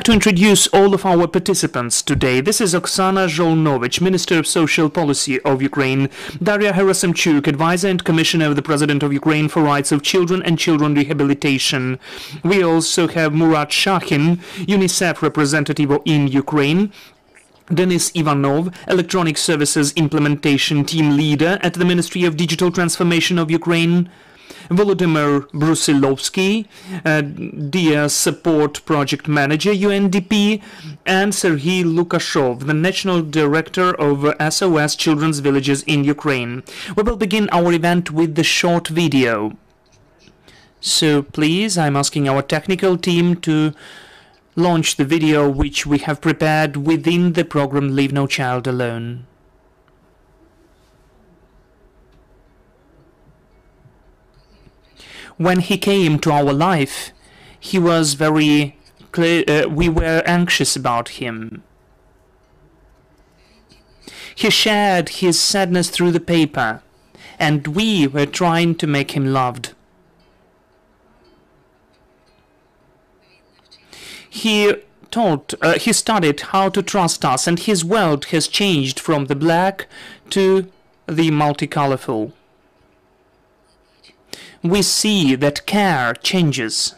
To introduce all of our participants today. This is Oksana Zholnovych, Minister of Social Policy of Ukraine, Daria Gerasimchuk, Advisor and Commissioner of the President of Ukraine for Rights of Children and Children Rehabilitation. We also have Murat Shahin, UNICEF Representative in Ukraine, Denis Ivanov, Electronic Services Implementation Team Leader at the Ministry of Digital Transformation of Ukraine, Volodymyr Brusilovskyi, Diya Support Project Manager, UNDP, and Serhiy Lukashov, the National Director of SOS Children's Villages in Ukraine. We will begin our event with the short video. So please, I'm asking our technical team to launch the video which we have prepared within the program Leave No Child Alone. When he came to our life, he was very clear, we were anxious about him. He shared his sadness through the paper, and we were trying to make him loved. He studied how to trust us, and his world has changed from the black to the multicolorful. We see that care changes.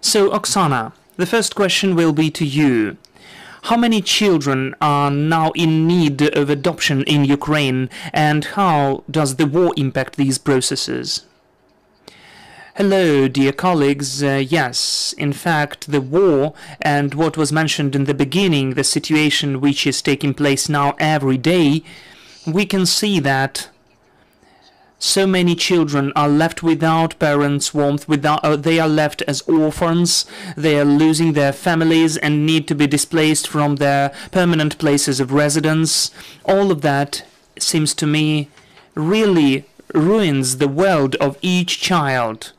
So, Oksana, the first question will be to you. How many children are now in need of adoption in Ukraine, and how does the war impact these processes? Hello, dear colleagues. Yes, in fact, the war and what was mentioned in the beginning, the situation which is taking place now every day, we can see that so many children are left without parents' warmth, they are left as orphans, they are losing their families and need to be displaced from their permanent places of residence. All of that seems to me really ruins the world of each child.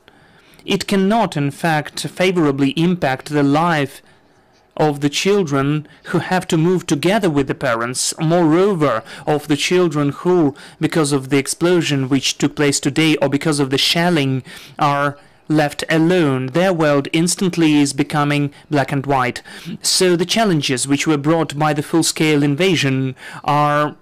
It cannot, in fact, favorably impact the life of the children who have to move together with the parents, moreover, of the children who, because of the explosion which took place today or because of the shelling, are left alone. Their world instantly is becoming black and white. So the challenges which were brought by the full-scale invasion are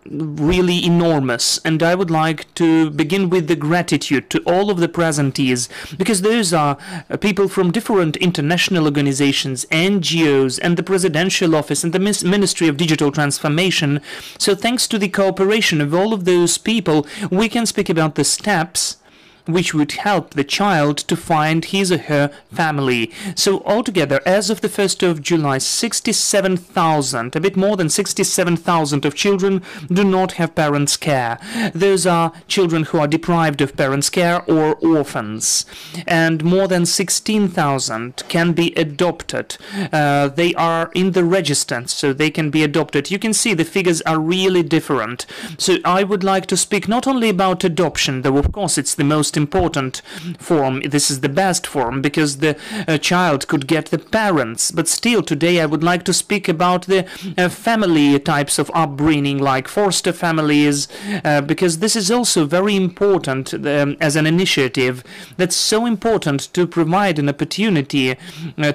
really enormous, and I would like to begin with the gratitude to all of the presentees, because those are people from different international organizations, NGOs, and the Presidential Office and the Ministry of Digital Transformation. So thanks to the cooperation of all of those people, we can speak about the steps which would help the child to find his or her family. So altogether, as of the 1st of July, 67,000, a bit more than 67,000 of children do not have parents' care. Those are children who are deprived of parents' care or orphans. And more than 16,000 can be adopted. They are in the register, so they can be adopted. You can see the figures are really different. So I would like to speak not only about adoption, though of course it's the most important form. This is the best form because the child could get the parents, but still today I would like to speak about the family types of upbringing, like foster families, because this is also very important as an initiative that's so important to provide an opportunity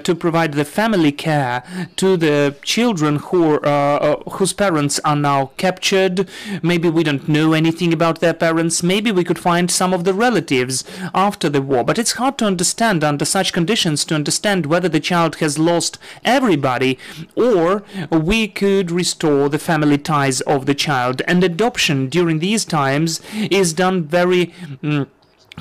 to provide the family care to the children whose parents are now captured. Maybe we don't know anything about their parents, maybe we could find some of the relatives after the war, but it's hard to understand under such conditions, to understand whether the child has lost everybody or we could restore the family ties of the child. And adoption during these times is done very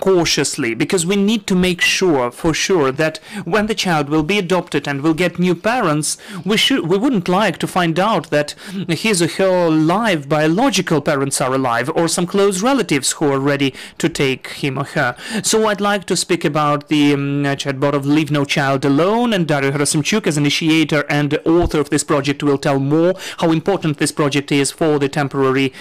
cautiously, because we need to make sure for sure that when the child will be adopted and will get new parents, we wouldn't like to find out that his or her live biological parents are alive, or some close relatives who are ready to take him or her. So I'd like to speak about the chatbot of Leave No Child Alone, and Daria Gerasimchuk, as initiator and author of this project, will tell more how important this project is for the temporary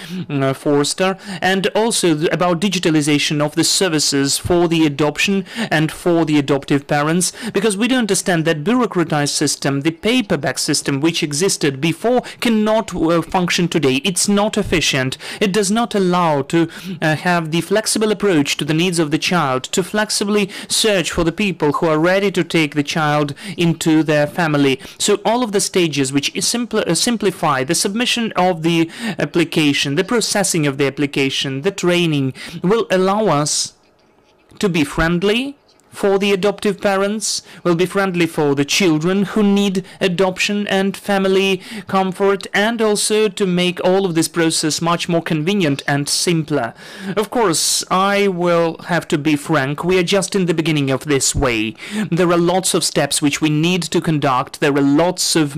foster, and also about digitalization of the services processes for the adoption and for the adoptive parents, because we do understand that bureaucratized system, the paperback system which existed before, cannot function today. It's not efficient. It does not allow to have the flexible approach to the needs of the child, to flexibly search for the people who are ready to take the child into their family. So all of the stages which simplify the submission of the application, the processing of the application, the training, will allow us to be friendly for the adoptive parents, will be friendly for the children who need adoption and family comfort, and also to make all of this process much more convenient and simpler. Of course, I will have to be frank, we are just in the beginning of this way. There are lots of steps which we need to conduct, there are lots of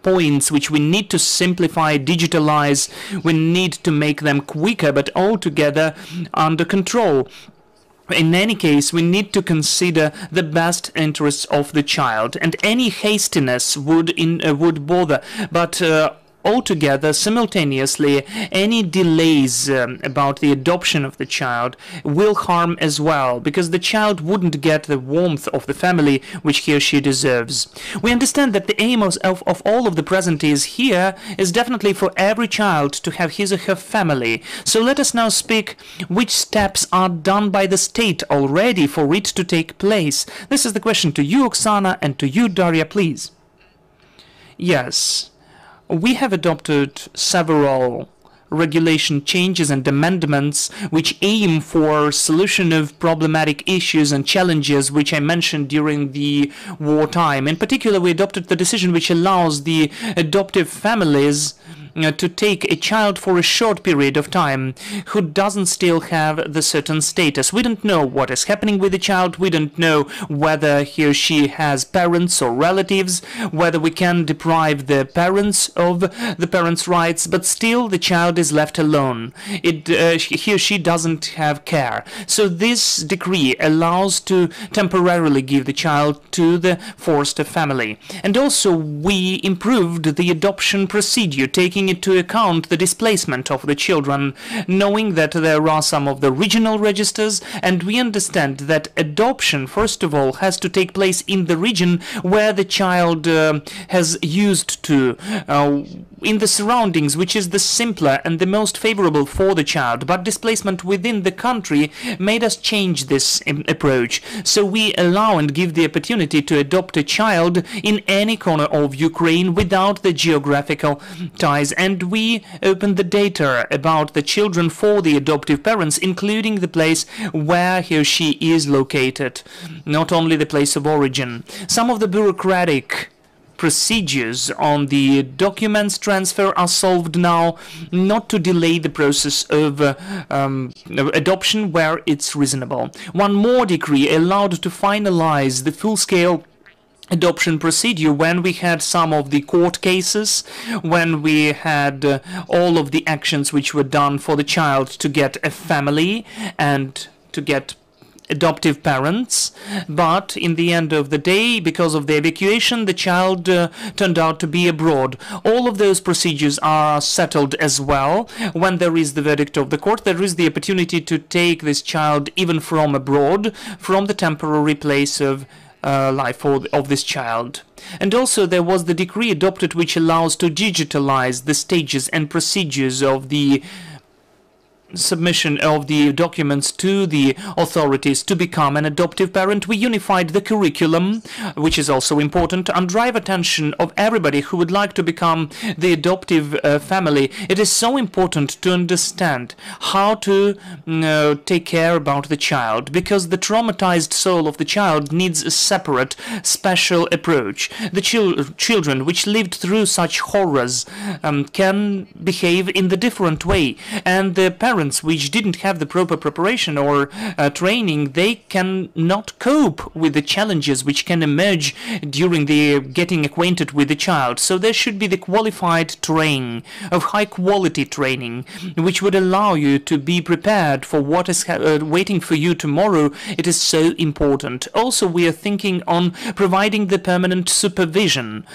points which we need to simplify, digitalize, we need to make them quicker, but altogether under control. In any case, we need to consider the best interests of the child, and any hastiness would bother. But altogether, simultaneously, any delays about the adoption of the child will harm as well, because the child wouldn't get the warmth of the family which he or she deserves. We understand that the aim of all of the presentees here is definitely for every child to have his or her family. So let us now speak which steps are done by the state already for it to take place. This is the question to you, Oksana, and to you, Daria, please. Yes. We have adopted several regulation changes and amendments which aim for solution of problematic issues and challenges which I mentioned during the wartime. In particular, we adopted the decision which allows the adoptive families to take a child for a short period of time who doesn't still have the certain status. We don't know what is happening with the child, we don't know whether he or she has parents or relatives, whether we can deprive the parents of the parents' rights, but still the child is left alone. He or she doesn't have care. So this decree allows to temporarily give the child to the foster family. And also we improved the adoption procedure, taking into account the displacement of the children, knowing that there are some of the regional registers, and we understand that adoption, first of all, has to take place in the region where the child has used to, in the surroundings, which is the simpler and the most favorable for the child. But displacement within the country made us change this approach. So we allow and give the opportunity to adopt a child in any corner of Ukraine without the geographical ties. And we open the data about the children for the adoptive parents, including the place where he or she is located, not only the place of origin. Some of the bureaucratic procedures on the documents transfer are solved now, not to delay the process of adoption where it's reasonable. One more decree allowed to finalize the full-scale adoption procedure when we had some of the court cases, when we had all of the actions which were done for the child to get a family and to get adoptive parents, but in the end of the day, because of the evacuation, the child turned out to be abroad. All of those procedures are settled as well. When there is the verdict of the court, there is the opportunity to take this child even from abroad, from the temporary place of life of this child. And also there was the decree adopted which allows to digitalize the stages and procedures of the submission of the documents to the authorities to become an adoptive parent. We unified the curriculum, which is also important, and drive attention of everybody who would like to become the adoptive family. It is so important to understand how to take care about the child, because the traumatized soul of the child needs a separate, special approach. The children which lived through such horrors can behave in the different way, and the parents which didn't have the proper preparation or training, they cannot cope with the challenges which can emerge during the getting acquainted with the child. So there should be the qualified training, of high quality training, which would allow you to be prepared for what is waiting for you tomorrow. It is so important. Also, we are thinking on providing the permanent supervision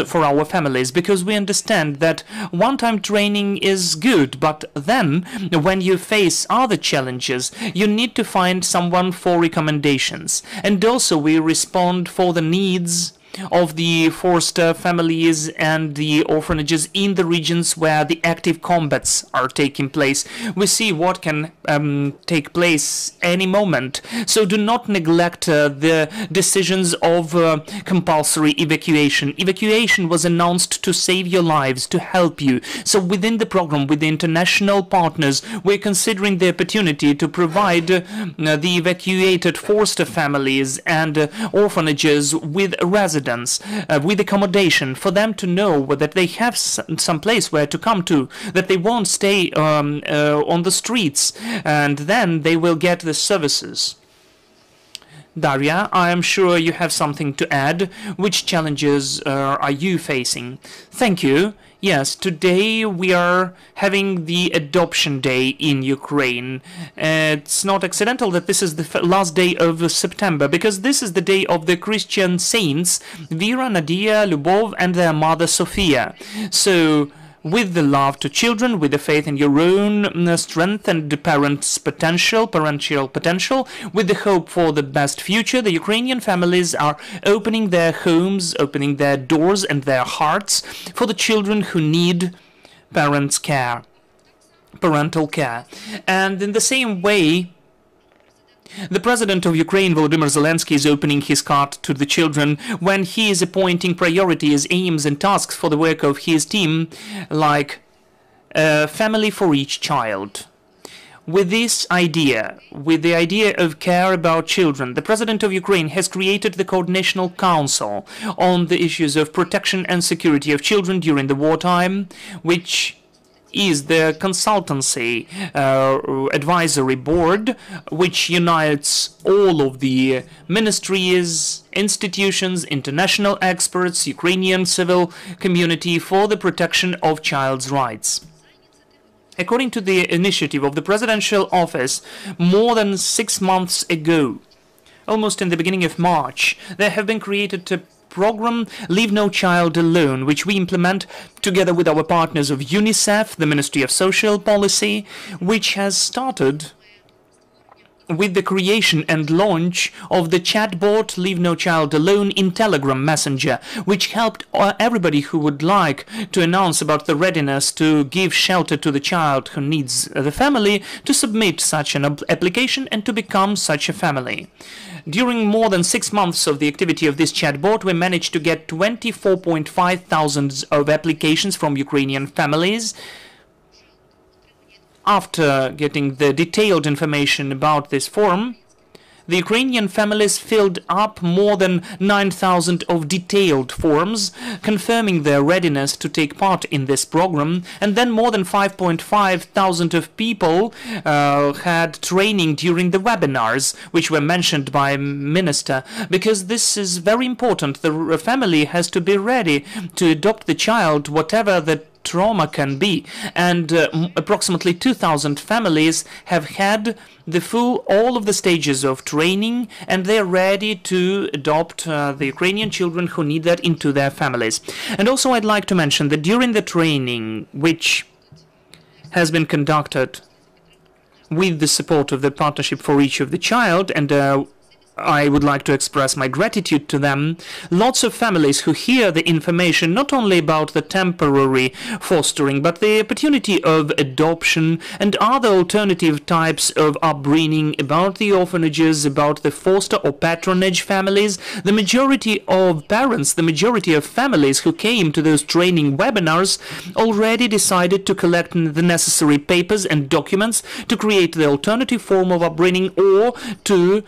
for our families, because we understand that one-time training is good, but then when when you face other challenges, you need to find someone for recommendations. And also we respond for the needs of the foster families and the orphanages in the regions where the active combats are taking place. We see what can take place any moment. So do not neglect the decisions of compulsory evacuation. Evacuation was announced to save your lives, to help you. So within the program, with the international partners, we're considering the opportunity to provide the evacuated foster families and orphanages with residence, with accommodation, for them to know that they have some place where to come to, that they won't stay on the streets, and then they will get the services. Daria, I am sure you have something to add. Which challenges are you facing? Thank you. Yes, today we are having the Adoption Day in Ukraine. It's not accidental that this is the last day of September, because this is the day of the Christian saints Vera, Nadia, Lubov, and their mother Sophia. So, with the love to children, with the faith in your own strength and the parental potential, with the hope for the best future, the Ukrainian families are opening their homes, opening their doors and their hearts for the children who need parental care. And in the same way, the President of Ukraine, Volodymyr Zelensky, is opening his heart to the children when he is appointing priorities, aims and tasks for the work of his team, like a family for each child. With this idea, with the idea of care about children, the President of Ukraine has created the Coordinational Council on the issues of protection and security of children during the wartime, which is the consultancy advisory board which unites all of the ministries, institutions, international experts, Ukrainian civil community for the protection of child's rights. According to the initiative of the Presidential Office, more than 6 months ago, almost in the beginning of March, there have been created a program Leave No Child Alone, which we implement together with our partners of UNICEF, the Ministry of Social Policy, which has started with the creation and launch of the chatbot Leave No Child Alone in Telegram Messenger, which helped everybody who would like to announce about the readiness to give shelter to the child who needs the family to submit such an application and to become such a family. During more than 6 months of the activity of this chatbot, we managed to get 24.5 thousand of applications from Ukrainian families. After getting the detailed information about this form, the Ukrainian families filled up more than 9,000 of detailed forms, confirming their readiness to take part in this program, and then more than 5.5 thousand of people had training during the webinars, which were mentioned by Minister, because this is very important. The family has to be ready to adopt the child, whatever the trauma can be, and approximately 2,000 families have had all of the stages of training, and they're ready to adopt the Ukrainian children who need that into their families. And also I'd like to mention that during the training, which has been conducted with the support of the Partnership for Each of the Child, and I would like to express my gratitude to them. Lots of families who hear the information not only about the temporary fostering, but the opportunity of adoption and other alternative types of upbringing, about the orphanages, about the foster or patronage families. The majority of parents, the majority of families who came to those training webinars already decided to collect the necessary papers and documents to create the alternative form of upbringing or to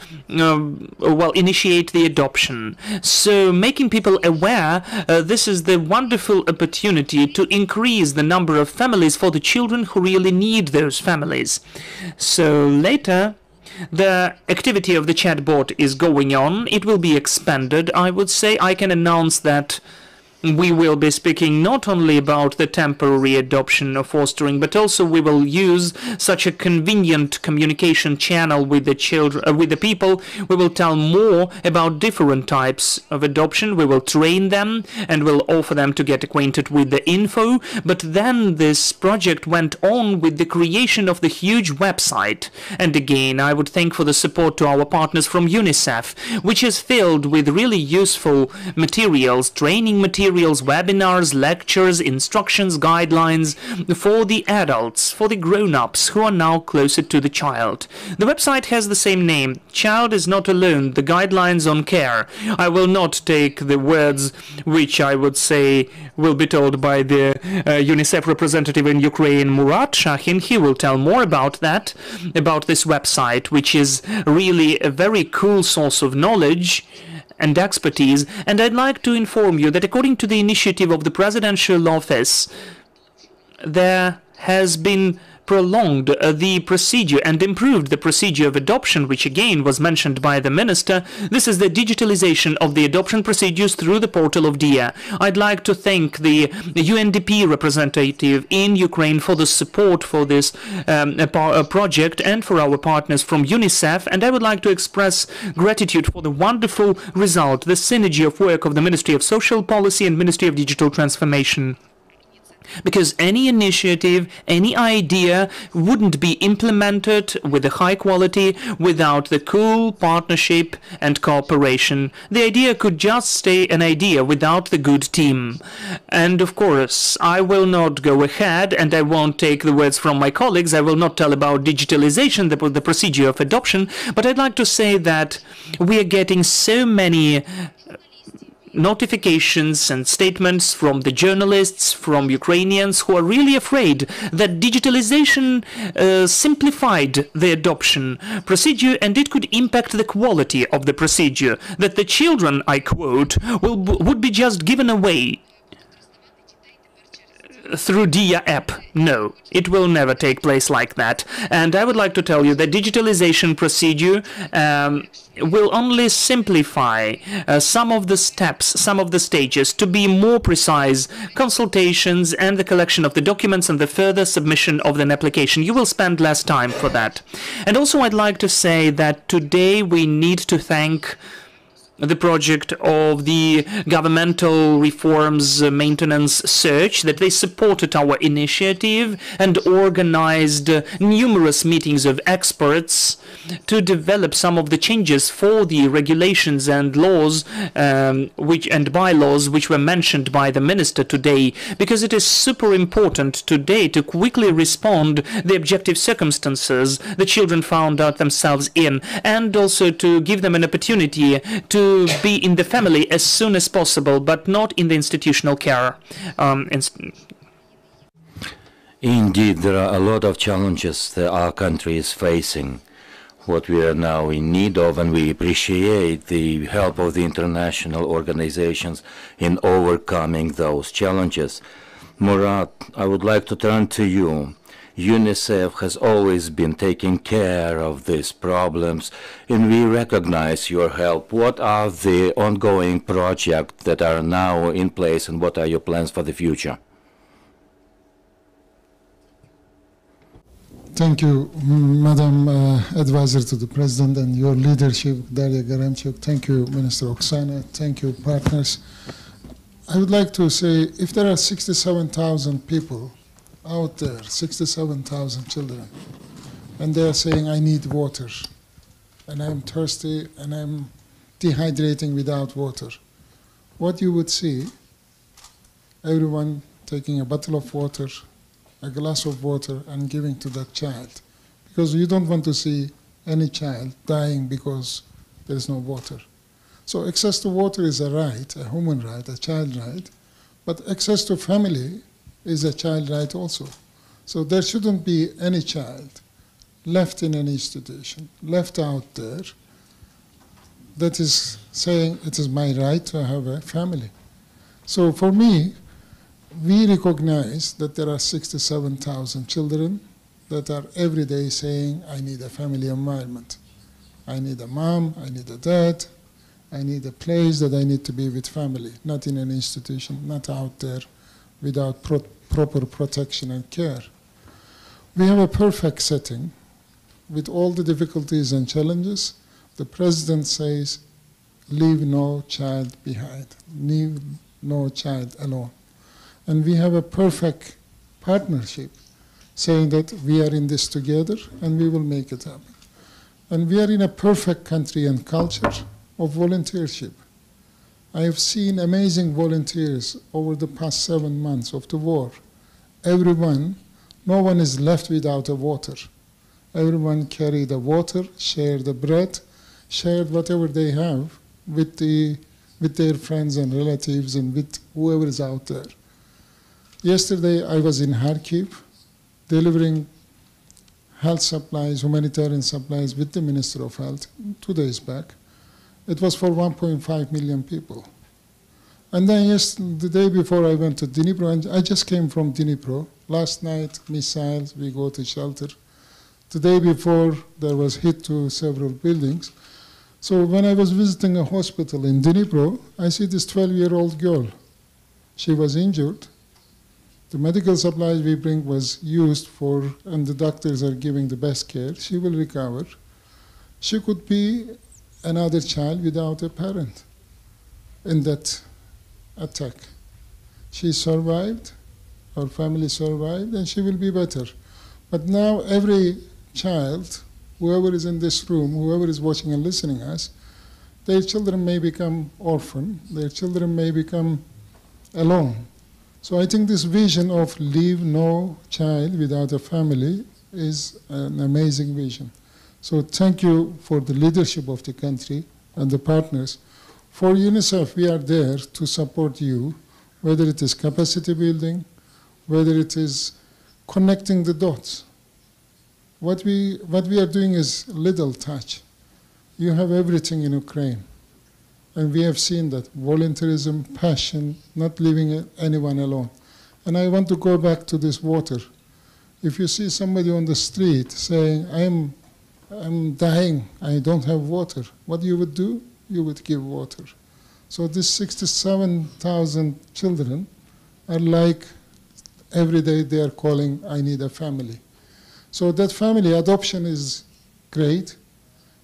initiate the adoption. So making people aware, this is the wonderful opportunity to increase the number of families for the children who really need those families. So later, the activity of the chatbot is going on. It will be expanded, I would say. I can announce that we will be speaking not only about the temporary adoption or fostering, but also we will use such a convenient communication channel with the children, with the people. We will tell more about different types of adoption. We will train them and will offer them to get acquainted with the info. But then this project went on with the creation of the huge website. And again, I would thank for the support to our partners from UNICEF, which is filled with really useful materials, training materials, webinars, lectures, instructions, guidelines for the adults, for the grown-ups who are now closer to the child. The website has the same name, Child is Not Alone, the Guidelines on Care. I will not take the words which I would say will be told by the UNICEF representative in Ukraine, Murat Shahin. He will tell more about that, about this website, which is really a very cool source of knowledge and expertise. And I'd like to inform you that according to the initiative of the Presidential Office, there has been prolonged the procedure and improved the procedure of adoption, which again was mentioned by the minister. This is the digitalization of the adoption procedures through the portal of Diya. I'd like to thank the UNDP representative in Ukraine for the support for this project and for our partners from UNICEF, and I would like to express gratitude for the wonderful result, the synergy of work of the Ministry of Social Policy and Ministry of Digital Transformation. Because any initiative, any idea wouldn't be implemented with a high quality without the cool partnership and cooperation. The idea could just stay an idea without the good team. And of course, I will not go ahead and I won't take the words from my colleagues. I will not tell about digitalization, the procedure of adoption, but I'd like to say that we are getting so many notifications and statements from the journalists, from Ukrainians who are really afraid that digitalization simplified the adoption procedure and it could impact the quality of the procedure, that the children, I quote, would be just given away through Diya app. No, it will never take place like that. And I would like to tell you that digitalization procedure will only simplify some of the steps, some of the stages to be more precise, consultations and the collection of the documents and the further submission of an application. You will spend less time for that. And also I'd like to say that today we need to thank the project of the governmental reforms maintenance search, that they supported our initiative and organized numerous meetings of experts to develop some of the changes for the regulations and laws and bylaws which were mentioned by the minister today, because it is super important today to quickly respond the objective circumstances the children found out themselves in, and also to give them an opportunity to be in the family as soon as possible, but not in the institutional care. Indeed, there are a lot of challenges that our country is facing. What we are now in need of, and we appreciate the help of the international organizations in overcoming those challenges. Murat, I would like to turn to you. UNICEF has always been taking care of these problems, and we recognize your help. What are the ongoing projects that are now in place, and what are your plans for the future? Thank you, Madam Advisor to the President, and your leadership, Daria Gerasimchuk. Thank you, Minister Oksana. Thank you, partners. I would like to say, if there are 67,000 people out there, 67,000 children, and they are saying, I need water, and I'm thirsty, and I'm dehydrating without water, what you would see, everyone taking a bottle of water, a glass of water, and giving to that child. Because you don't want to see any child dying because there is no water. So access to water is a right, a human right, a child right, but access to family is a child right also. So there shouldn't be any child left in an institution, left out there, that is saying it is my right to have a family. So for me, we recognize that there are 67,000 children that are every day saying, I need a family environment. I need a mom, I need a dad, I need a place that I need to be with family, not in an institution, not out there without proper protection and care. We have a perfect setting with all the difficulties and challenges. The president says, leave no child behind, leave no child alone. And we have a perfect partnership saying that we are in this together and we will make it happen. And we are in a perfect country and culture of volunteership. I have seen amazing volunteers over the past 7 months of the war. Everyone, no one is left without a water. Everyone carried the water, shared the bread, shared whatever they have with their friends and relatives and with whoever is out there. Yesterday I was in Kharkiv delivering health supplies, humanitarian supplies with the Minister of Health 2 days back. It was for 1.5 million people. And then the day before I went to Dnipro, and I just came from Dnipro. Last night, missiles, we go to shelter. The day before, there was hit to several buildings. So when I was visiting a hospital in Dnipro, I see this 12-year-old girl. She was injured. The medical supplies we bring was used for, and the doctors are giving the best care. She will recover. She could be another child without a parent in that attack. She survived, her family survived, and she will be better. But now every child, whoever is in this room, whoever is watching and listening us, their children may become orphan, their children may become alone. So I think this vision of leave no child without a family is an amazing vision. So thank you for the leadership of the country and the partners. For UNICEF, we are there to support you, whether it is capacity building, whether it is connecting the dots. What we are doing is little touch. You have everything in Ukraine. And we have seen that volunteerism, passion, not leaving anyone alone. And I want to go back to this water. If you see somebody on the street saying, I'm dying, I don't have water, what you would do? You would give water. So these 67,000 children are like, every day they are calling, I need a family. So that family adoption is great,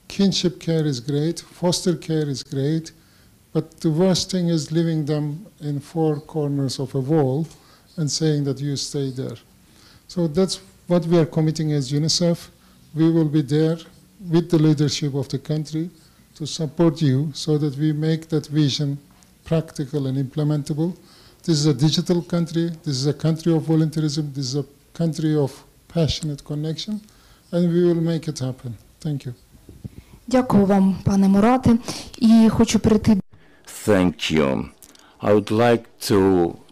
kinship care is great, foster care is great, but the worst thing is leaving them in 4 corners of a wall and saying that you stay there. So that's what we are committing as UNICEF. We will be there with the leadership of the country to support you so that we make that vision practical and implementable. This is a digital country. This is a country of volunteerism. This is a country of passionate connection, and we will make it happen. Thank you. Дякую вам, пане Мурате. І хочу перейти. Thank you. I would like to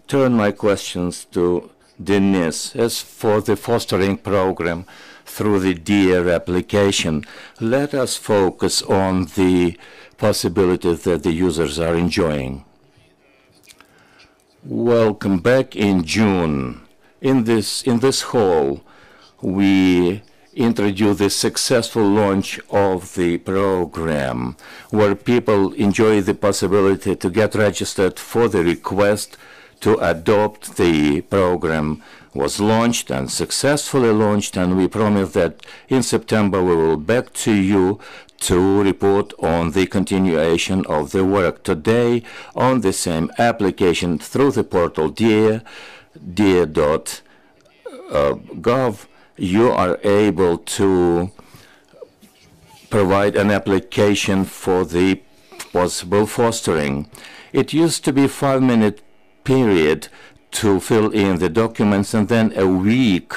turn my questions to Denis. As for the fostering program through the Diya application, let us focus on the possibilities that the users are enjoying. Welcome back in June. In this hall, we introduced the successful launch of the program, where people enjoy the possibility to get registered for the request to adopt. The program was launched and successfully launched, and we promise that in September we will back to you to report on the continuation of the work. Today, on the same application through the portal diya.gov, you are able to provide an application for the possible fostering. It used to be a 5-minute period to fill in the documents and then a week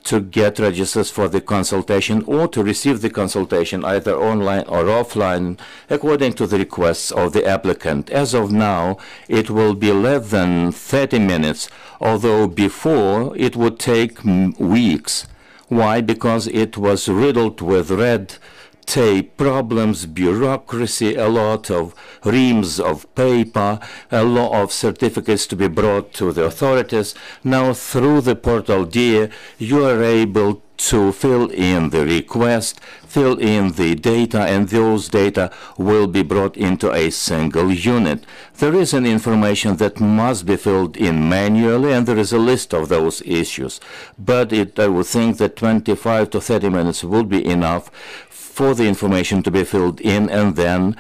to get registered for the consultation or to receive the consultation either online or offline according to the requests of the applicant. As of now, it will be less than 30 minutes, although before it would take weeks. Why? Because it was riddled with red tape problems, bureaucracy, a lot of reams of paper, a lot of certificates to be brought to the authorities. Now, through the portal Diya, you are able to fill in the request, fill in the data, and those data will be brought into a single unit. There is an information that must be filled in manually, and there is a list of those issues. But I would think that 25 to 30 minutes would be enough for the information to be filled in and then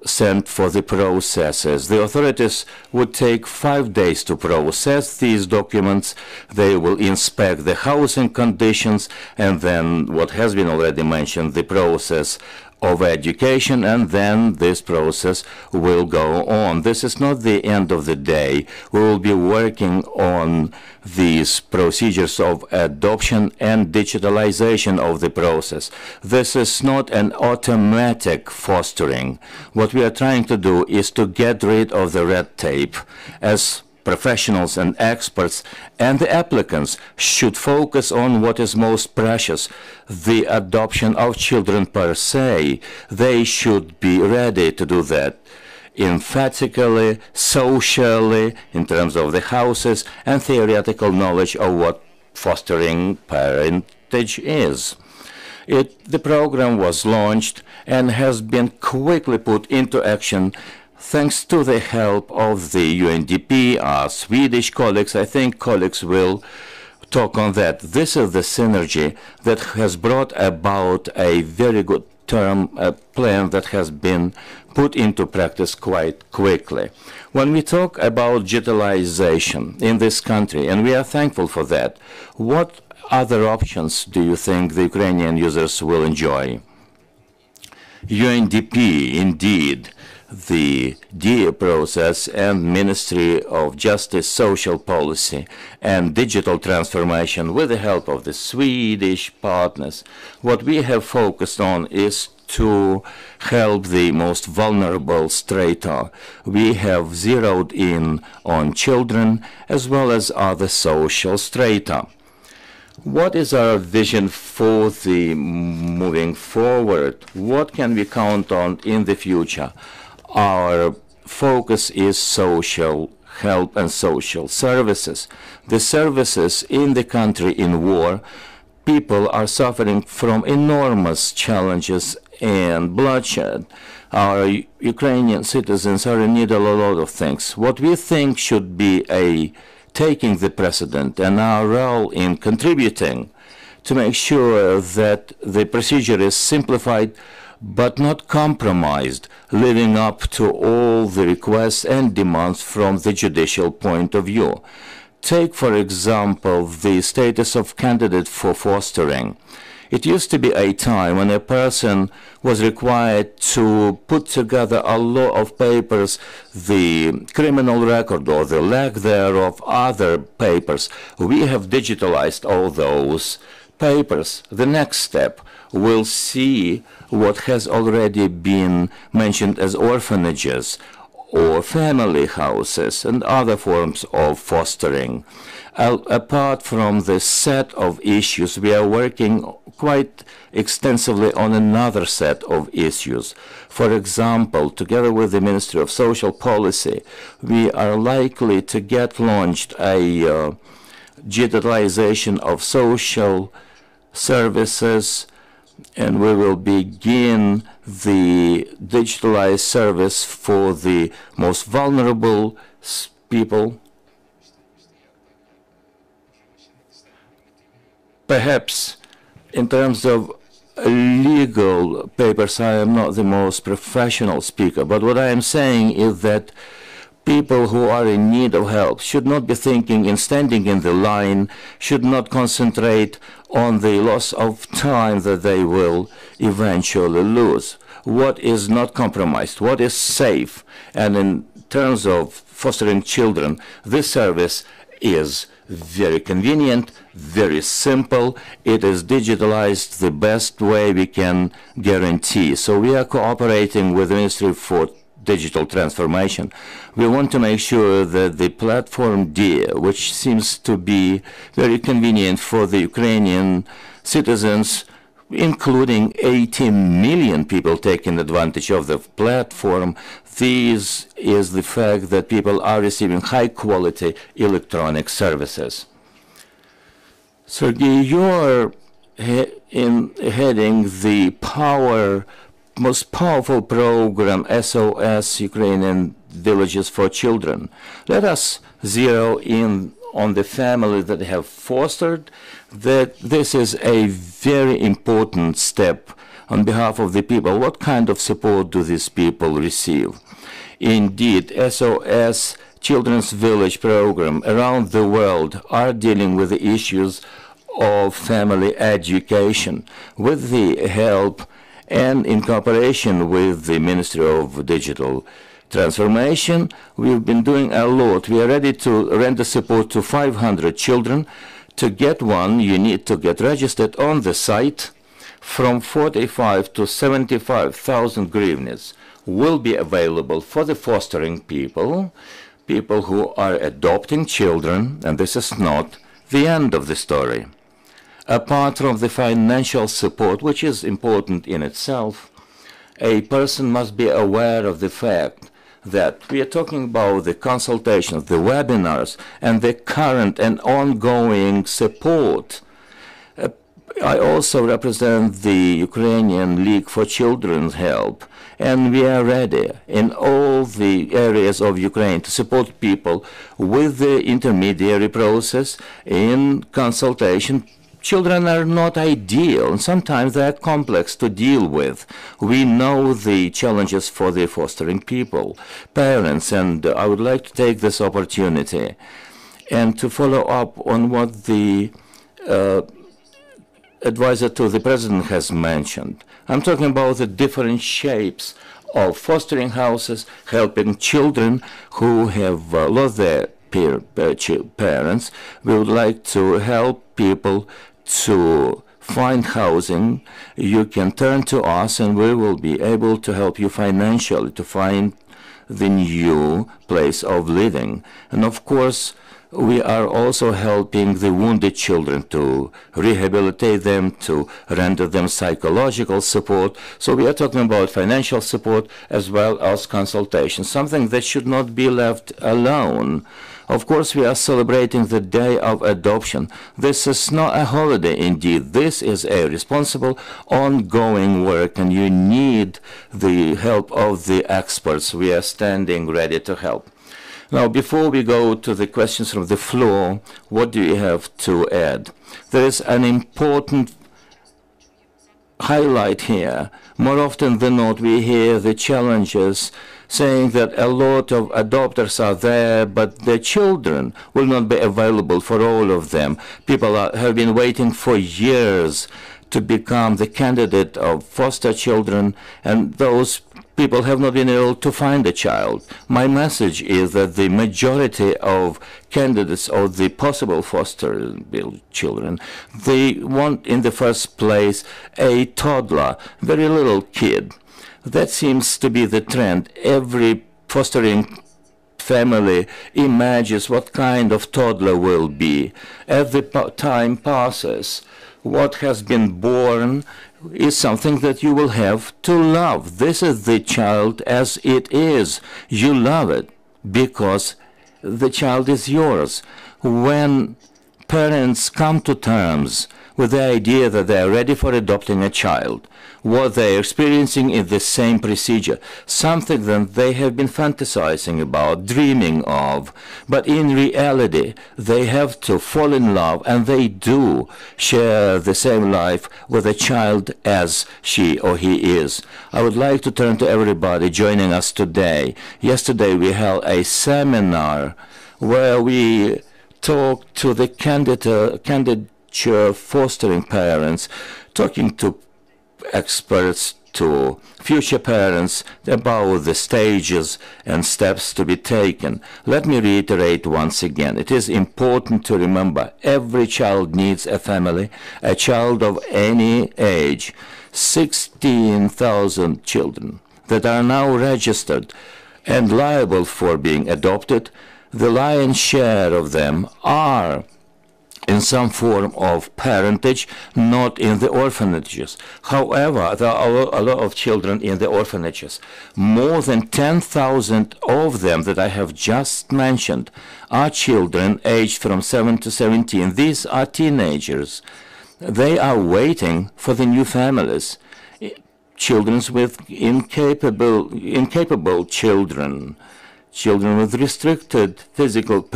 sent for the processes. The authorities would take 5 days to process these documents. They will inspect the housing conditions, and then what has been already mentioned, the process of education, and then this process will go on. This is not the end of the day. We will be working on these procedures of adoption and digitalization of the process. This is not an automatic fostering. What we are trying to do is to get rid of the red tape. As professionals and experts and the applicants should focus on what is most precious, the adoption of children per se. They should be ready to do that emphatically, socially, in terms of the houses, and theoretical knowledge of what fostering parentage is. The program was launched and has been quickly put into action thanks to the help of the UNDP, our Swedish colleagues. I think colleagues will talk on that. This is the synergy that has brought about a very good term plan that has been put into practice quite quickly. When we talk about digitalization in this country, and we are thankful for that, what other options do you think the Ukrainian users will enjoy? UNDP, indeed, the Diya process and Ministry of Justice, Social Policy and Digital Transformation, with the help of the Swedish partners, what we have focused on is to help the most vulnerable strata. We have zeroed in on children as well as other social strata. What is our vision for the moving forward? What can we count on in the future? Our focus is social help and social services. The services in the country in war, people are suffering from enormous challenges and bloodshed. Our Ukrainian citizens are in need of a lot of things. What we think should be taking the precedent and our role in contributing to make sure that the procedure is simplified but not compromised, living up to all the requests and demands from the judicial point of view. Take, for example, the status of candidate for fostering. It used to be a time when a person was required to put together a lot of papers, the criminal record or the lack thereof, other papers. We have digitalized all those papers. The next step will see what has already been mentioned as orphanages or family houses and other forms of fostering. Apart from this set of issues, we are working quite extensively on another set of issues. For example, together with the Ministry of Social Policy, we are likely to get launched a digitalization of social services, and we will begin the digitalized service for the most vulnerable people. Perhaps in terms of legal papers, I am not the most professional speaker, but what I am saying is that people who are in need of help should not be thinking in standing in the line, should not concentrate on the loss of time that they will eventually lose. What is not compromised? What is safe? And in terms of fostering children, this service is very convenient, very simple. It is digitalized the best way we can guarantee. So we are cooperating with the Ministry for Digital Transformation. We want to make sure that the platform Diya, which seems to be very convenient for the Ukrainian citizens, including 18 million people taking advantage of the platform, this is the fact that people are receiving high-quality electronic services. Sergey, your in heading the most powerful program, SOS Ukrainian Villages for Children. Let us zero in on the family that have fostered, that this is a very important step on behalf of the people. What kind of support do these people receive? Indeed, SOS Children's Village program around the world are dealing with the issues of family education with the help and in cooperation with the Ministry of Digital Transformation. We've been doing a lot. We are ready to render support to 500 children. To get one, you need to get registered on the site. From 45 to 75,000 hryvnias will be available for the fostering people who are adopting children, and this is not the end of the story. Apart from the financial support, which is important in itself, a person must be aware of the fact that we are talking about the consultations, the webinars, and the current and ongoing support. I also represent the Ukrainian League for Children's Help, and we are ready in all the areas of Ukraine to support people with the intermediary process in consultation. Children are not ideal, and sometimes they are complex to deal with. We know the challenges for the fostering people, parents, and I would like to take this opportunity and to follow up on what the advisor to the president has mentioned. I'm talking about the different shapes of fostering houses, helping children who have lost their parents. We would like to help people to find housing. You can turn to us and we will be able to help you financially to find the new place of living. And of course, we are also helping the wounded children to rehabilitate them, to render them psychological support. So we are talking about financial support as well as consultation, something that should not be left alone. Of course, we are celebrating the day of adoption. This is not a holiday indeed. This is a responsible, ongoing work, and you need the help of the experts. We are standing ready to help. Now, before we go to the questions from the floor, what do you have to add? There is an important highlight here. More often than not, we hear the challenges saying that a lot of adopters are there, but the children will not be available for all of them. People have been waiting for years to become the candidate of foster children, and those people have not been able to find a child. My message is that the majority of candidates or the possible foster children, they want in the first place a toddler, very little kid. That seems to be the trend. Every fostering family imagines what kind of toddler will be. As the time passes, what has been born is something that you will have to love. This is the child as it is. You love it because the child is yours. When parents come to terms with the idea that they are ready for adopting a child, what they are experiencing is the same procedure, something that they have been fantasizing about, dreaming of, but in reality they have to fall in love, and they do share the same life with a child as she or he is. I would like to turn to everybody joining us today. Yesterday we held a seminar where we talked to the candidate fostering parents, talking to experts, to future parents about the stages and steps to be taken. Let me reiterate once again, it is important to remember every child needs a family, a child of any age. 16,000 children that are now registered and liable for being adopted, the lion's share of them are in some form of parentage, not in the orphanages. However, there are a lot of children in the orphanages. More than 10,000 of them that I have just mentioned are children aged from 7 to 17. These are teenagers. They are waiting for the new families. Children with incapable children, children with restricted physical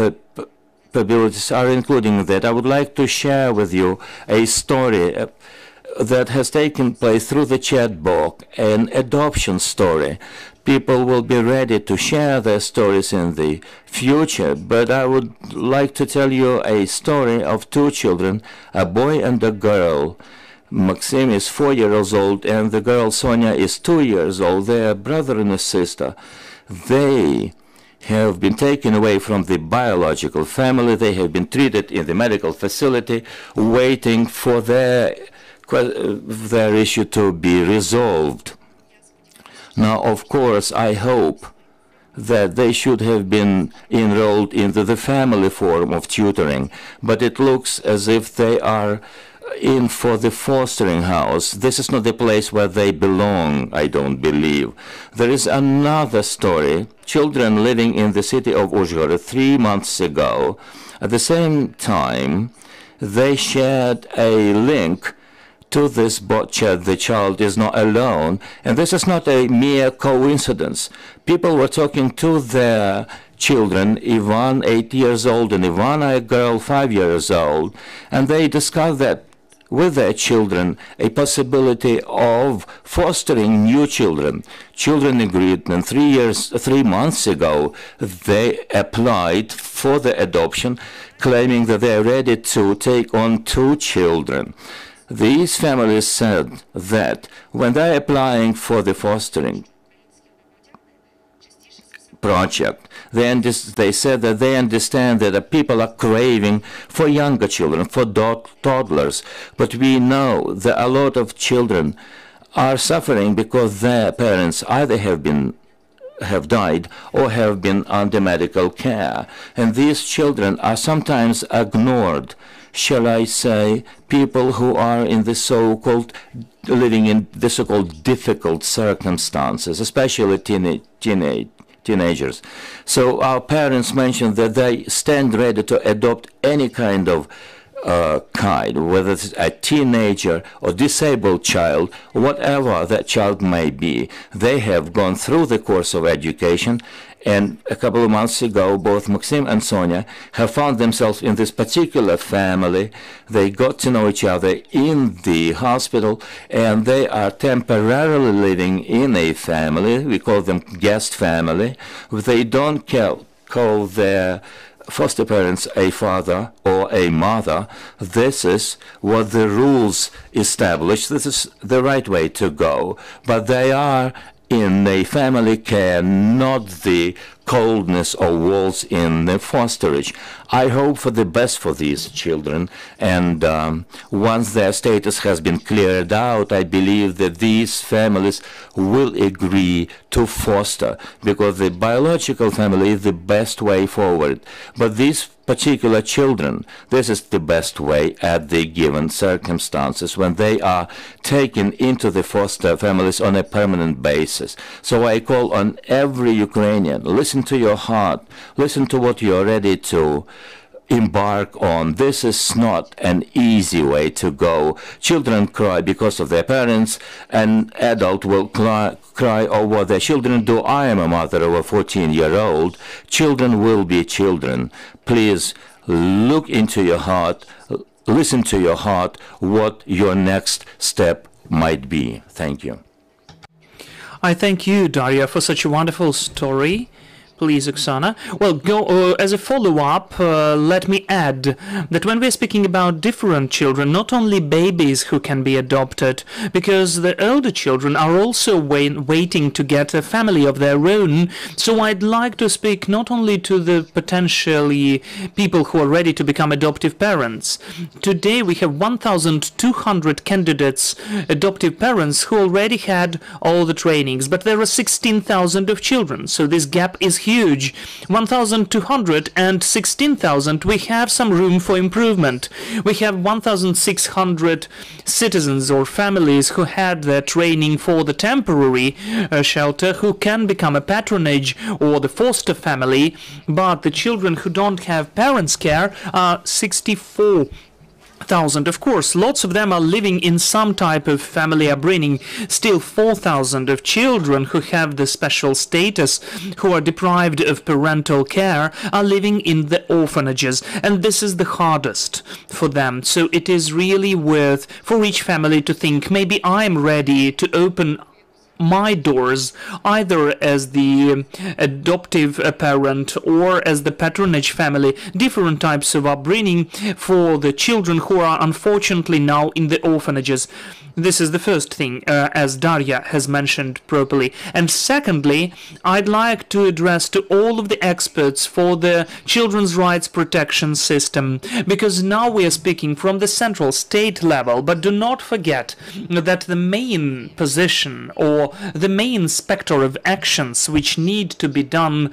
abilities are including that. I would like to share with you a story that has taken place through the chat box, an adoption story. People will be ready to share their stories in the future, but I would like to tell you a story of two children, a boy and a girl. Maxim is 4 years old and the girl Sonia is 2 years old. They are brother and a sister. They have been taken away from the biological family. They have been treated in the medical facility, waiting for their issue to be resolved. Now, of course, I hope that they should have been enrolled into the family form of tutoring, but it looks as if they are in for the fostering house. This is not the place where they belong, I don't believe. There is another story. Children living in the city of Uzhhorod 3 months ago. At the same time, they shared a link to this bot chat. The child is not alone, and this is not a mere coincidence. People were talking to their children, Ivan, 8 years old, and Ivana, a girl, 5 years old, and they discussed that with their children a possibility of fostering new children. Children agreed, and 3 months ago they applied for the adoption, claiming that they are ready to take on 2 children. These families said that when they're applying for the fostering project, they said that they understand that people are craving for younger children, for toddlers, but we know that a lot of children are suffering because their parents either have died or have been under medical care, and these children are sometimes ignored. Shall I say, people who are in the so-called living in the so-called difficult circumstances, especially teenagers. So our parents mentioned that they stand ready to adopt any kind of whether it's a teenager or disabled child, whatever that child may be. They have gone through the course of education, and a couple of months ago, both Maxim and Sonia have found themselves in this particular family. They got to know each other in the hospital, and they are temporarily living in a family. We call them guest family. They don't call their foster parents a father or a mother. This is what the rules establish. This is the right way to go. But they are in a family care, not the coldness or walls in the fosterage. I hope for the best for these children, and once their status has been cleared out, I believe that these families will agree to foster, because the biological family is the best way forward. But these particular children, this is the best way at the given circumstances when they are taken into the foster families on a permanent basis. So I call on every Ukrainian, listen to your heart, listen to what you're ready to embark on. This is not an easy way to go. Children cry because of their parents, and adult will cry over their children. Do I am a mother of a 14-year-old. Children will be children. Please look into your heart, listen to your heart, what your next step might be. Thank you. I thank you, Daria, for such a wonderful story. Please, Oksana. Well, as a follow-up, let me add that when we're speaking about different children, not only babies who can be adopted, because the older children are also waiting to get a family of their own. So I'd like to speak not only to the potentially people who are ready to become adoptive parents. Today we have 1,200 candidates, adoptive parents, who already had all the trainings, but there are 16,000 of children, so this gap is huge. 1,200 and 16,000, we have some room for improvement. We have 1,600 citizens or families who had their training for the temporary shelter, who can become a patronage or the foster family, but the children who don't have parents' care are 64 Of course, lots of them are living in some type of family upbringing. Still 4,000 of children who have the special status, who are deprived of parental care, are living in the orphanages, and this is the hardest for them. So it is really worth for each family to think, maybe I'm ready to open my doors, either as the adoptive parent or as the patronage family, different types of upbringing for the children who are unfortunately now in the orphanages. This is the first thing, as Daria has mentioned properly. And secondly, I'd like to address to all of the experts for the children's rights protection system, because now we are speaking from the central state level, but do not forget that the main position or the main spectre of actions which need to be done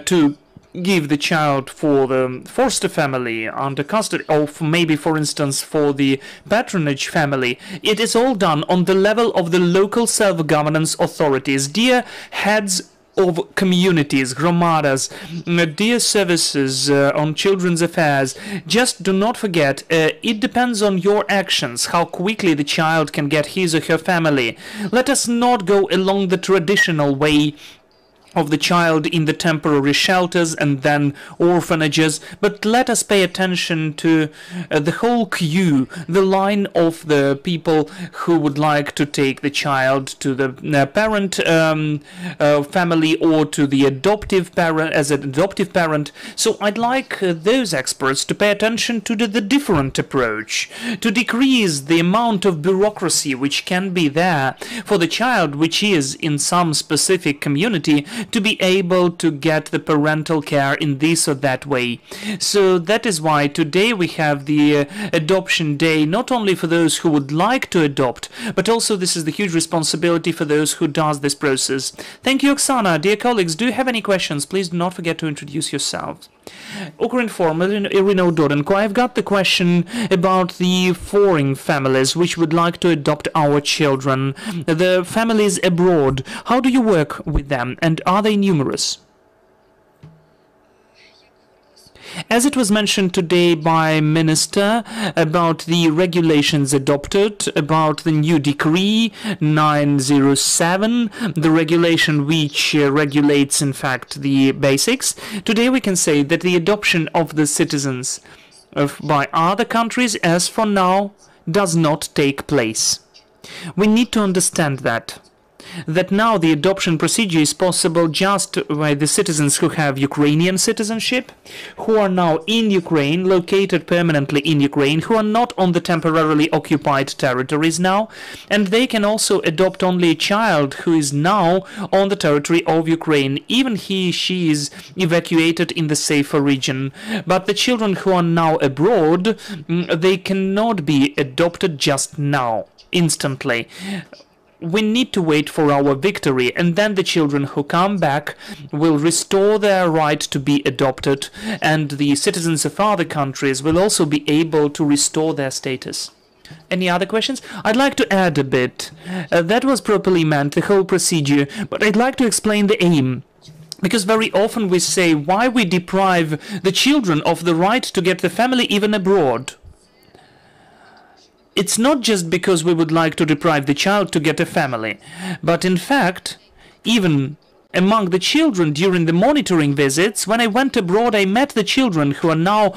to give the child for the foster family under custody, or maybe, for instance, for the patronage family, it is all done on the level of the local self-governance authorities. Dear heads of communities, gromadas, dear services on children's affairs, just do not forget, it depends on your actions, how quickly the child can get his or her family. Let us not go along the traditional way of the child in the temporary shelters and then orphanages, but let us pay attention to the whole queue, the line of the people who would like to take the child to the parent family or to the adoptive parent as an adoptive parent. So I'd like those experts to pay attention to the different approach, to decrease the amount of bureaucracy which can be there for the child which is in some specific community to be able to get the parental care in this or that way. So that is why today we have the adoption day, not only for those who would like to adopt, but also this is the huge responsibility for those who does this process. Thank you, Oksana. Dear colleagues, do you have any questions? Please do not forget to introduce yourselves. Ukrinform, Irina Udorenko, I've got the question about the foreign families which would like to adopt our children, the families abroad. How do you work with them, and are they numerous? As it was mentioned today by Minister about the regulations adopted, about the new decree 907, the regulation which regulates in fact the basics, today we can say that the adoption of the citizens by other countries as for now does not take place. We need to understand that now the adoption procedure is possible just by the citizens who have Ukrainian citizenship, who are now in Ukraine, located permanently in Ukraine, who are not on the temporarily occupied territories now, and they can also adopt only a child who is now on the territory of Ukraine, even she is evacuated in the safer region. But the children who are now abroad, they cannot be adopted just now, instantly. We need to wait for our victory, and then the children who come back will restore their right to be adopted, and the citizens of other countries will also be able to restore their status. Any other questions? I'd like to add a bit. That was properly meant, the whole procedure, but I'd like to explain the aim. Because very often we say, why we deprive the children of the right to get the family even abroad? It's not just because we would like to deprive the child to get a family, but in fact, even among the children during the monitoring visits, when I went abroad, I met the children who are now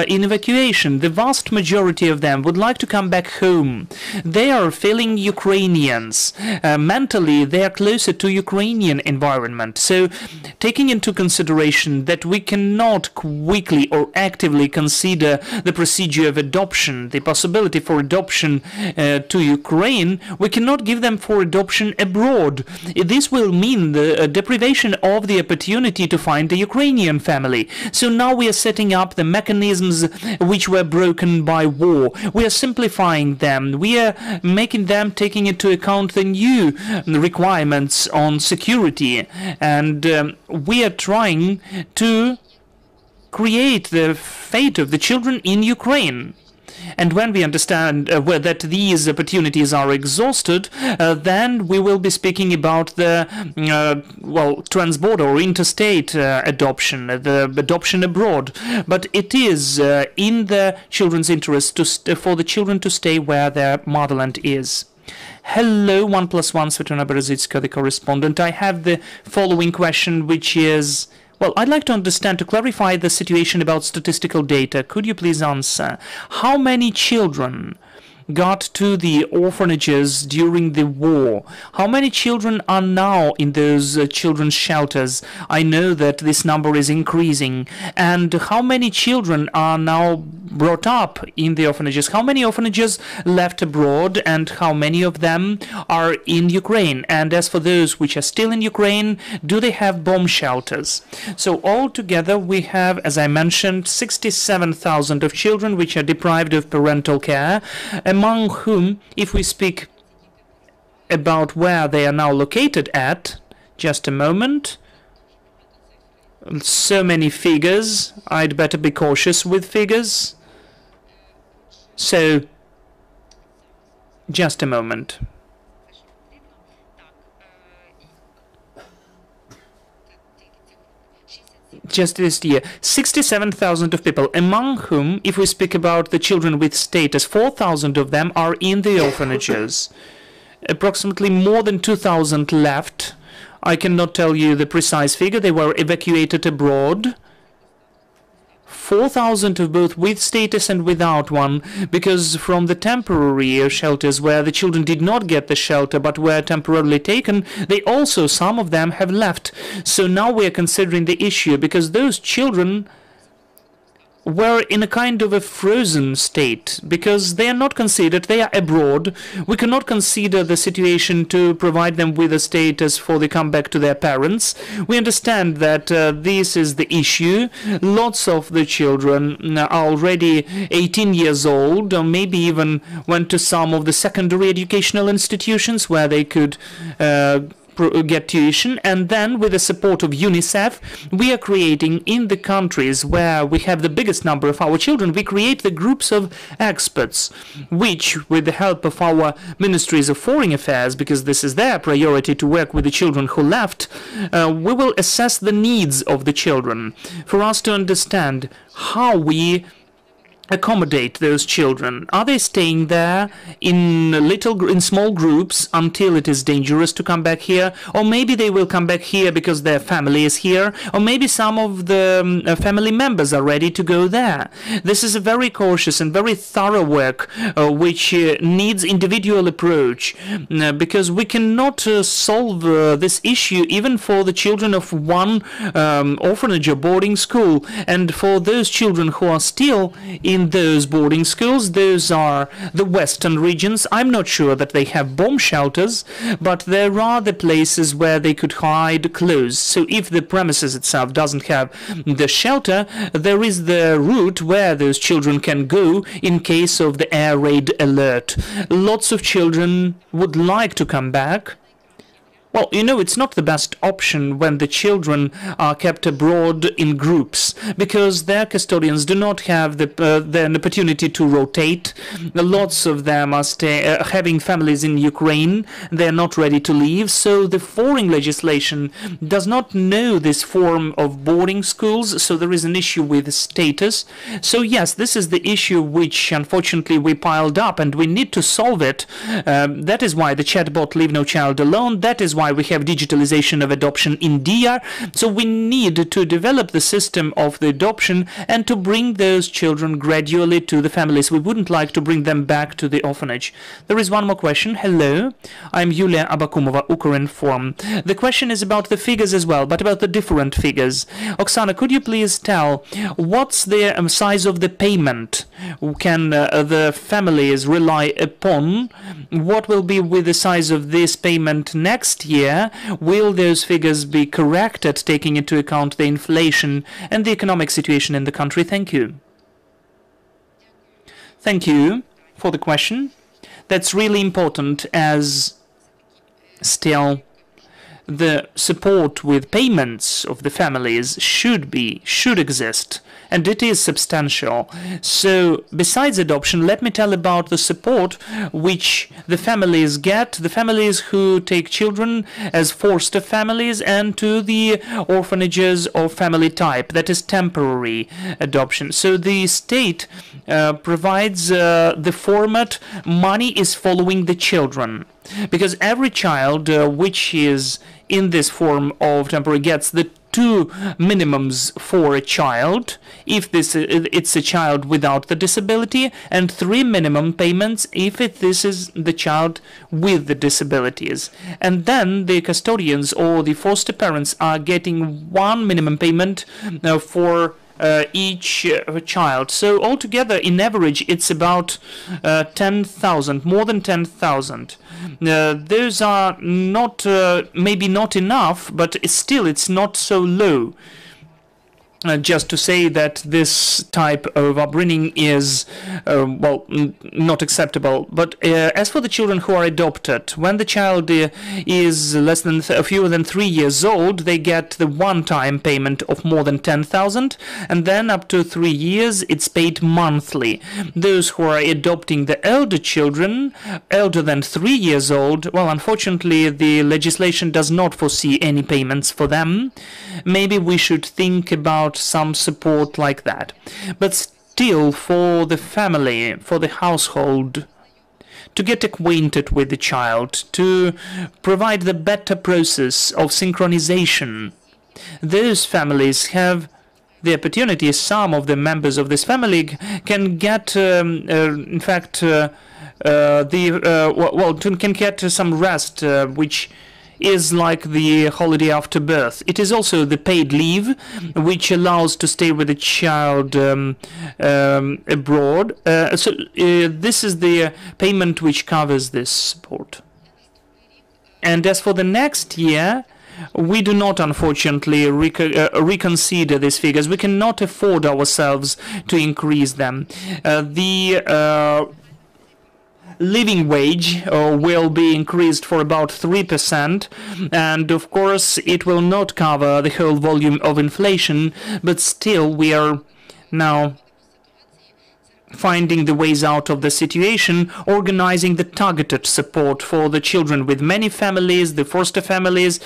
in evacuation. The vast majority of them would like to come back home. They are feeling Ukrainians. Mentally, they are closer to Ukrainian environment. So, taking into consideration that we cannot quickly or actively consider the procedure of adoption, the possibility for adoption to Ukraine, we cannot give them for adoption abroad. This will mean the deprivation of the opportunity to find a Ukrainian family. So now we are setting up the mechanisms which were broken by war. We are simplifying them. We are making them taking into account the new requirements on security. And we are trying to create the fate of the children in Ukraine. And when we understand that these opportunities are exhausted, then we will be speaking about the transborder or interstate adoption, the adoption abroad. But it is in the children's interest for the children to stay where their motherland is. Hello, 1+1, Svetlana Berezitska, the correspondent. I have the following question, which is, well, I'd like to understand, to clarify the situation about statistical data. Could you please answer how many children got to the orphanages during the war? How many children are now in those children's shelters? I know that this number is increasing. And how many children are now brought up in the orphanages? How many orphanages left abroad, and how many of them are in Ukraine? And as for those which are still in Ukraine, do they have bomb shelters? So altogether we have, as I mentioned, 67,000 of children which are deprived of parental care, among whom, if we speak about where they are now located at, just a moment, so many figures, I'd better be cautious with figures. So, just a moment. Just this year, 67,000 of people, among whom, if we speak about the children with status, 4,000 of them are in the orphanages. Approximately more than 2,000 left. I cannot tell you the precise figure. They were evacuated abroad. 4,000 of both with status and without one, because from the temporary shelters where the children did not get the shelter but were temporarily taken, they also, some of them, have left. So now we are considering the issue, because those children were in a kind of a frozen state, because they are not considered, they are abroad. We cannot consider the situation to provide them with a status for the comeback to their parents. We understand that this is the issue. Lots of the children are already 18 years old, or maybe even went to some of the secondary educational institutions where they could get tuition, and then with the support of UNICEF, we are creating in the countries where we have the biggest number of our children, we create the groups of experts, which, with the help of our ministries of foreign affairs, because this is their priority to work with the children who left, we will assess the needs of the children for us to understand how we accommodate those children. Are they staying there in small groups until it is dangerous to come back here? Or maybe they will come back here because their family is here, or maybe some of the family members are ready to go there. This is a very cautious and very thorough work which needs individual approach, because we cannot solve this issue even for the children of one orphanage or boarding school. And for those children who are still in those boarding schools, those are the western regions. I'm not sure that they have bomb shelters, but there are the places where they could hide clothes. So if the premises itself doesn't have the shelter, there is the route where those children can go in case of the air raid alert. Lots of children would like to come back. Well, you know, it's not the best option when the children are kept abroad in groups, because their custodians do not have the opportunity to rotate. Lots of them are having families in Ukraine. They're not ready to leave. So the foreign legislation does not know this form of boarding schools. So there is an issue with status. So yes, this is the issue which unfortunately we piled up, and we need to solve it. That is why the chatbot Leave No Child Alone. That is why we have digitalization of adoption in Diya. So we need to develop the system of the adoption and to bring those children gradually to the families. We wouldn't like to bring them back to the orphanage. There is one more question. Hello, I'm Yulia Abakumova, Ukrinform. The question is about the figures as well, but about the different figures. Oksana, could you please tell what's the size of the payment can the families rely upon? What will be with the size of this payment next year? Will those figures be corrected, taking into account the inflation and the economic situation in the country? Thank you. Thank you for the question. That's really important, as still the support with payments of the families should exist, and it is substantial. So besides adoption, let me tell about the support which the families get, the families who take children as foster families, and to the orphanages or family type, that is temporary adoption. So the state provides the format, money is following the children, because every child which is in this form of temporary gets the 2 minimums for a child if it's a child without the disability, and 3 minimum payments if this is the child with the disabilities. And then the custodians or the foster parents are getting 1 minimum payment for each child. So altogether, in average, it's about 10,000, more than 10,000. Those are not, maybe not enough, but still it's not so low. Just to say that this type of upbringing is, well, not acceptable. But as for the children who are adopted, when the child is fewer than 3 years old, they get the one-time payment of more than 10,000, and then up to 3 years, it's paid monthly. Those who are adopting the elder children, elder than 3 years old, well, unfortunately, the legislation does not foresee any payments for them. Maybe we should think about some support like that. But still, for the family, for the household, to get acquainted with the child, to provide the better process of synchronization, those families have the opportunity. Some of the members of this family can get, in fact, can get some rest, which is like the holiday after birth. It is also the paid leave, which allows to stay with the child abroad. So this is the payment which covers this support. And as for the next year, we do not, unfortunately, reconsider these figures. We cannot afford ourselves to increase them. The living wage will be increased for about 3%, and of course it will not cover the whole volume of inflation, but still we are now finding the ways out of the situation, organizing the targeted support for the children with many families, the foster families,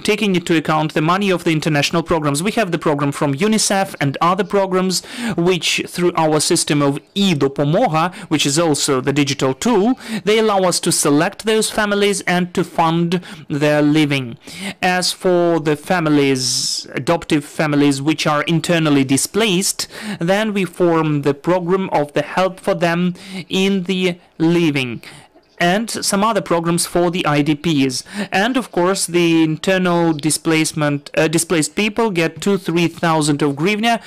taking into account the money of the international programs. We have the program from UNICEF and other programs, which through our system of e-Dopomoga, which is also the digital tool, they allow us to select those families and to fund their living. As for the families, adoptive families which are internally displaced, then we form the program of the help for them in the living, and some other programs for the IDPs. And of course, the internal displaced people get 2,000-3,000 of hryvnia,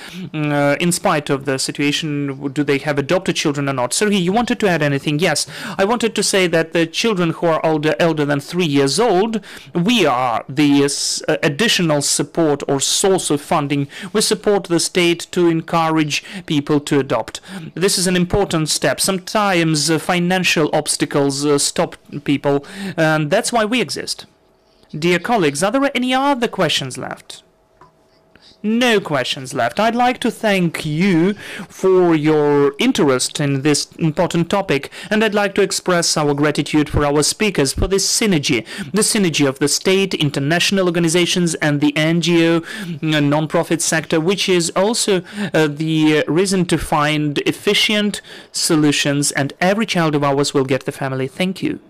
in spite of the situation, do they have adopted children or not. Sergei, you wanted to add anything? Yes, I wanted to say that the children who are elder than 3 years old, we are the additional support or source of funding. We support the state to encourage people to adopt. This is an important step. Sometimes financial obstacles stop people, and that's why we exist. Dear colleagues, are there any other questions left? No questions left. I'd like to thank you for your interest in this important topic, and I'd like to express our gratitude for our speakers for this synergy, the synergy of the state, international organizations, and the NGO, non-profit sector, which is also the reason to find efficient solutions, and every child of ours will get the family. Thank you.